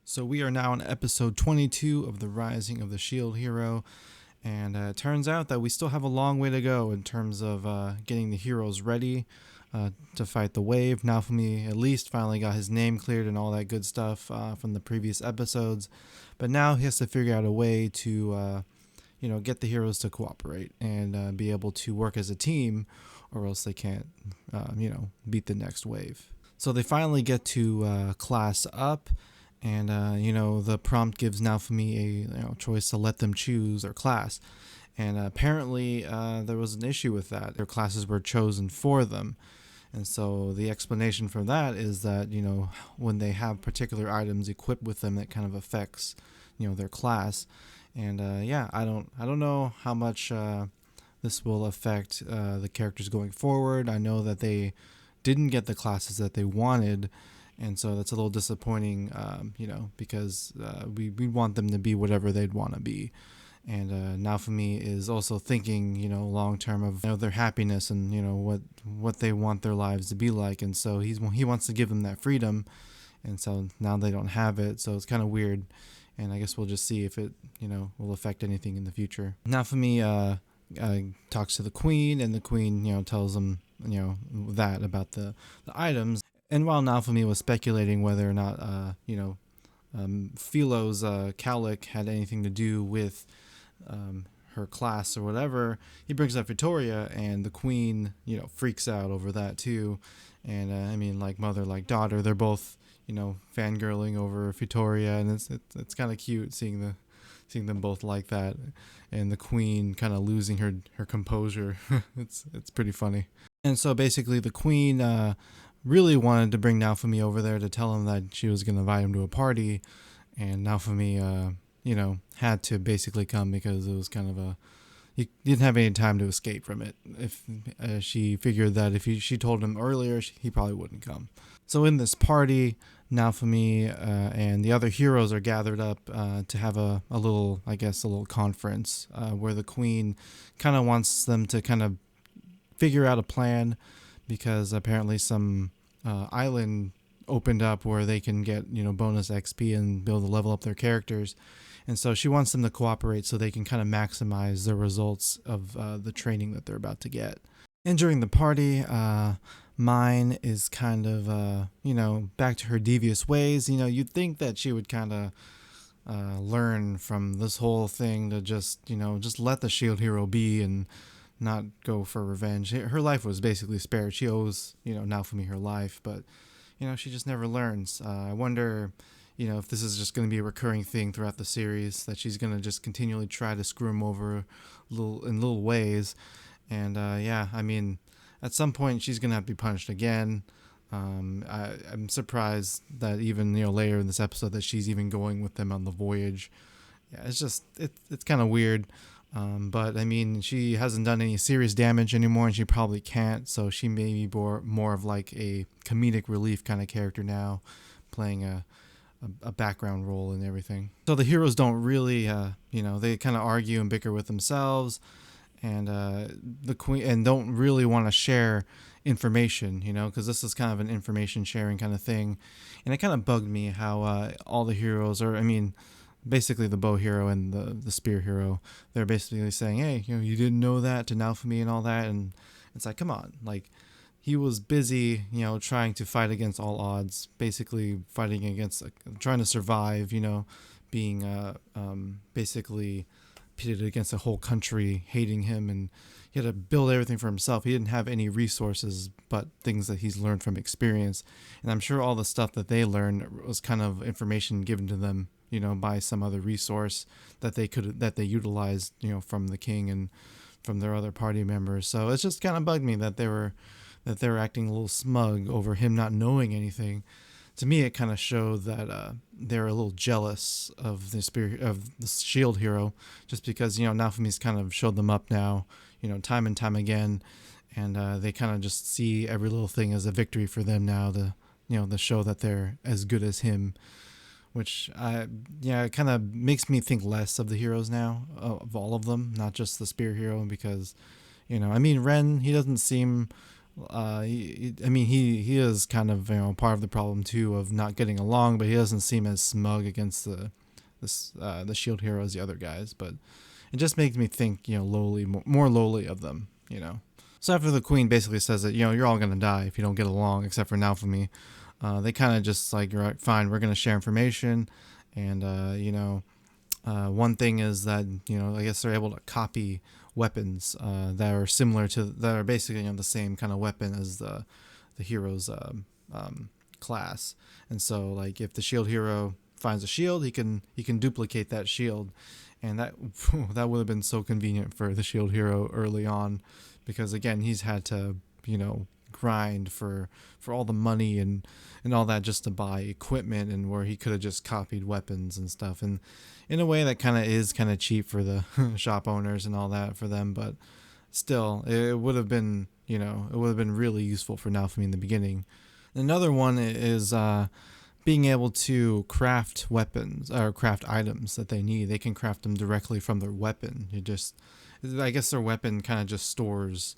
So we are now on episode 22 of the Rising of the Shield Hero, and it turns out that we still have a long way to go in terms of getting the heroes ready to fight the wave. Naofumi at least finally got his name cleared and all that good stuff from the previous episodes, but now he has to figure out a way to get the heroes to cooperate and be able to work as a team, or else they can't beat the next wave. So they finally get to class up. And, the prompt gives Naofumi a choice to let them choose their class. And apparently there was an issue with that. Their classes were chosen for them. And so the explanation for that is that, when they have particular items equipped with them, that kind of affects, their class. And, I don't know how much this will affect the characters going forward. I know that they didn't get the classes that they wanted. And so that's a little disappointing, because we want them to be whatever they'd want to be. And Naofumi is also thinking, long term of their happiness and what they want their lives to be like. And so he wants to give them that freedom. And so now they don't have it. So it's kind of weird. And I guess we'll just see if it will affect anything in the future. Naofumi talks to the queen, and the queen tells him that about the items. And while Naofumi was speculating whether or not, Philo's cowlick had anything to do with her class or whatever, he brings up Victoria, and the queen, freaks out over that too. And like mother, like daughter, they're both, fangirling over Victoria, and it's kind of cute seeing them both like that, and the queen kind of losing her composure. it's pretty funny. And so basically, the queen really wanted to bring Naofumi over there to tell him that she was going to invite him to a party, and Naofumi, had to basically come because it was kind of he didn't have any time to escape from it. If she figured that if she told him earlier, he probably wouldn't come. So in this party, Naofumi and the other heroes are gathered up to have a little conference where the queen kind of wants them to kind of figure out a plan, because apparently some island opened up where they can get bonus XP and be able to level up their characters. And so she wants them to cooperate so they can kind of maximize the results of the training that they're about to get. And during the party, Mine is kind of back to her devious ways. You'd think that she would kind of learn from this whole thing to just let the shield hero be and not go for revenge. Her life was basically spared. She owes, Naofumi her life, but, she just never learns. I wonder, if this is just going to be a recurring thing throughout the series, that she's going to just continually try to screw him over in little ways. And, at some point she's going to have to be punished again. I'm surprised that even, later in this episode that she's even going with them on the voyage. Yeah, it's kind of weird. But she hasn't done any serious damage anymore, and she probably can't. So she may be more of like a comedic relief kind of character now, playing a background role and everything. So the heroes don't really, they kind of argue and bicker with themselves, and the queen, and don't really want to share information, because this is kind of an information sharing kind of thing. And it kind of bugged me how all the heroes basically the bow hero and the spear hero, they're basically saying, hey, you didn't know that, to Naofumi and all that. And it's like, come on, like, he was busy, trying to fight against all odds, basically fighting against, trying to survive, being basically pitted against a whole country hating him, and he had to build everything for himself. He didn't have any resources but things that he's learned from experience. And I'm sure all the stuff that they learned was kind of information given to them, by some other resource that they utilized, from the king and from their other party members. So it's just kind of bugged me that they were acting a little smug over him not knowing anything. To me, it kind of showed that they're a little jealous of the shield hero, just because Naofumi's kind of showed them up now, time and time again, and they kind of just see every little thing as a victory for them now to show that they're as good as him. Which it kind of makes me think less of the heroes now, of all of them, not just the spear hero, because Ren, he doesn't seem I mean, he is kind of, part of the problem too of not getting along, but he doesn't seem as smug against the shield hero as the other guys. But it just makes me think, lowly, more lowly of them, So after the queen basically says that, you're all gonna die if you don't get along, except for Naofumi, they kind of just like, right, fine, we're gonna share information, and one thing is that, I guess they're able to copy weapons that are basically, the same kind of weapon as the hero's class. And so, like, if the shield hero finds a shield, he can duplicate that shield, and that that would have been so convenient for the shield hero early on, because again, he's had to, grind for all the money and all that just to buy equipment, and where he could have just copied weapons and stuff, and in a way that is kind of cheap for the shop owners and all that for them, but still it would have been, really useful for Naofumi in the beginning. Another one is being able to craft weapons or craft items that they need. They can craft them directly from their weapon. I guess their weapon kind of just stores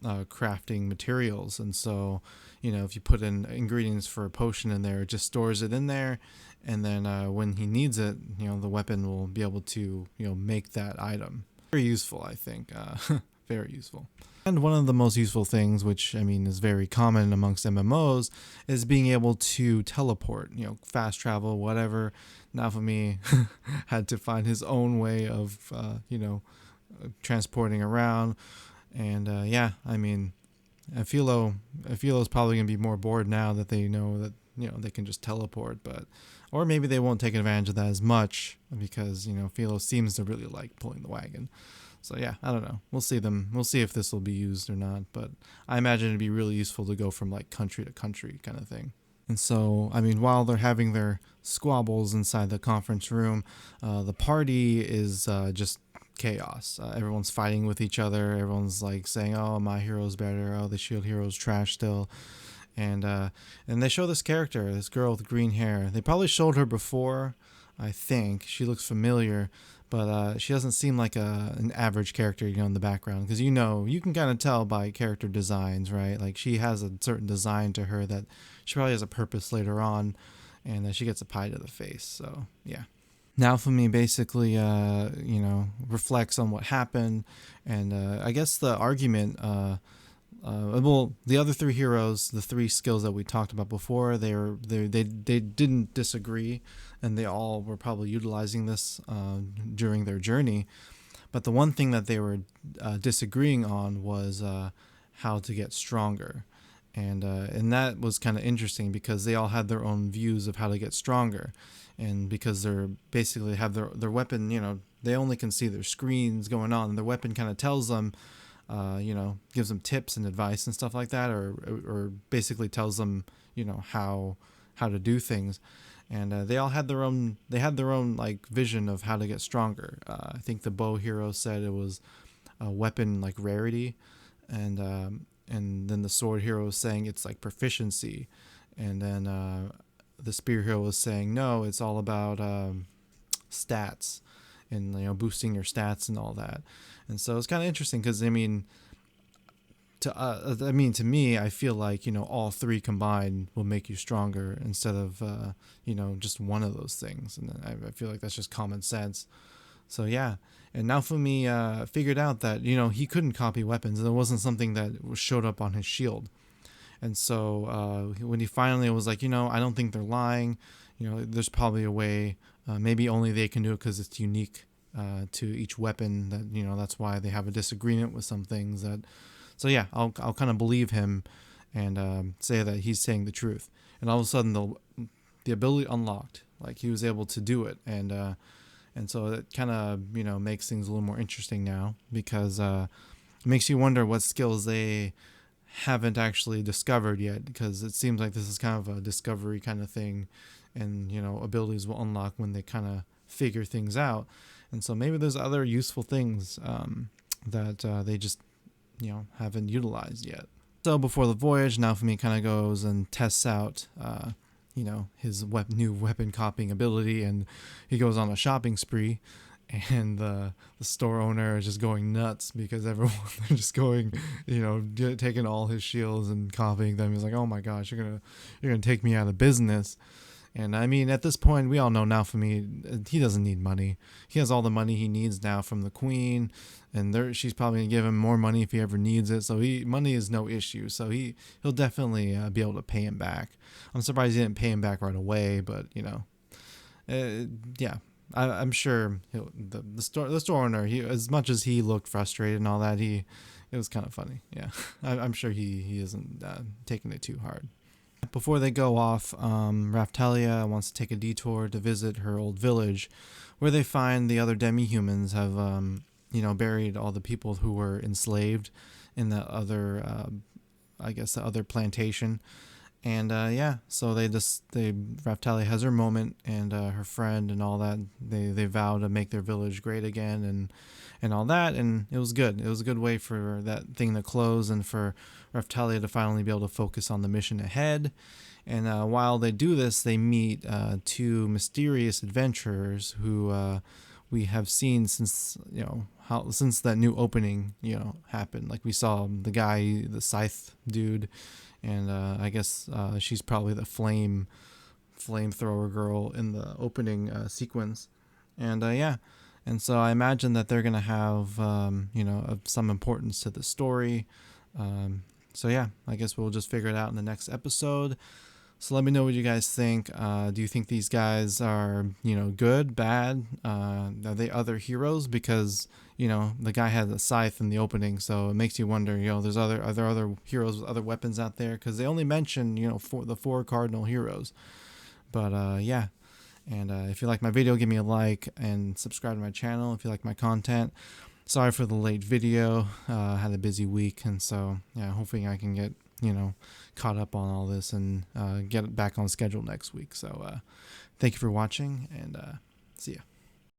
crafting materials, and so if you put in ingredients for a potion in there, it just stores it in there, and then when he needs it, the weapon will be able to make that item. Very useful, I think. Very useful. And one of the most useful things, which I mean is very common amongst MMOs, is being able to teleport, fast travel, whatever. Naofumi had to find his own way of transporting around. And I mean, Philo's probably gonna be more bored now that they know that they can just teleport, or maybe they won't take advantage of that as much because Philo seems to really like pulling the wagon. So yeah, I don't know. We'll see if this will be used or not, but I imagine it'd be really useful to go from like country to country kind of thing. And so, I mean, while they're having their squabbles inside the conference room, the party is just chaos. Everyone's fighting with each other. Everyone's like saying, "Oh, my hero's better. Oh, the shield hero's trash still." And they show this character, this girl with green hair. They probably showed her before, I think. She looks familiar, but she doesn't seem like an average character, in the background, because you can kind of tell by character designs, right? Like, she has a certain design to her that she probably has a purpose later on, and she gets a pie to the face. So yeah. Naofumi basically, reflects on what happened, and I guess the argument, the other three heroes, the three skills that we talked about before, they didn't disagree, and they all were probably utilizing this during their journey. But the one thing that they were disagreeing on was how to get stronger. And that was kind of interesting because they all had their own views of how to get stronger. And because they're basically have their weapon, they only can see their screens going on, and their weapon kind of tells them, gives them tips and advice and stuff like that, or basically tells them, how to do things. And they all had their own like vision of how to get stronger. I think the bow hero said it was a weapon like rarity, and then the sword hero was saying it's like proficiency, and then the spear hero was saying no, it's all about stats and boosting your stats and all that. And so it's kind of interesting because to me, I feel like all three combined will make you stronger instead of just one of those things, and I feel like that's just common sense. So yeah, and Naofumi figured out that he couldn't copy weapons, and it wasn't something that showed up on his shield. And so when he finally was like, I don't think they're lying, there's probably a way, maybe only they can do it because it's unique to each weapon, that that's why they have a disagreement with some things. So yeah, I'll kind of believe him and say that he's saying the truth. And all of a sudden the ability unlocked, like he was able to do it, and so it kind of makes things a little more interesting now, because it makes you wonder what skills they haven't actually discovered yet, because it seems like this is kind of a discovery kind of thing, and abilities will unlock when they kind of figure things out. And so maybe there's other useful things that they just haven't utilized yet. So before the voyage, Naofumi kind of goes and tests out his new weapon copying ability, and he goes on a shopping spree. and the store owner is just going nuts because everyone they're just going, taking all his shields and copying them. He's like, oh my gosh, you're gonna take me out of business. And I mean, at this point, we all know Naofumi, he doesn't need money. He has all the money he needs now from the queen, and she's probably gonna give him more money if he ever needs it. So money is no issue. So he'll definitely be able to pay him back. I'm surprised he didn't pay him back right away, but yeah. I'm sure the store owner, as much as he looked frustrated and all that, it was kind of funny. Yeah, I'm sure he isn't taking it too hard. Before they go off, Raftalia wants to take a detour to visit her old village, where they find the other demi-humans have, buried all the people who were enslaved in the other, the other plantation. And so Raftalia has her moment, and her friend and all that. They vow to make their village great again, and all that. And it was good. It was a good way for that thing to close, and for Raftalia to finally be able to focus on the mission ahead. And while they do this, they meet two mysterious adventurers who we have seen since since that new opening happened. Like, we saw the guy, the scythe dude. And I guess she's probably the flamethrower girl in the opening sequence. And and so I imagine that they're gonna have of some importance to the story. So yeah, I guess we'll just figure it out in the next episode. So let me know what you guys think. Do you think these guys are, good, bad? Are they other heroes? Because, the guy had a scythe in the opening, so it makes you wonder, are there other heroes with other weapons out there? Because they only mention, the four cardinal heroes. But yeah. And if you like my video, give me a like and subscribe to my channel if you like my content. Sorry for the late video. Had a busy week, and so yeah, hoping I can get caught up on all this and get back on schedule next week. So thank you for watching, and see ya.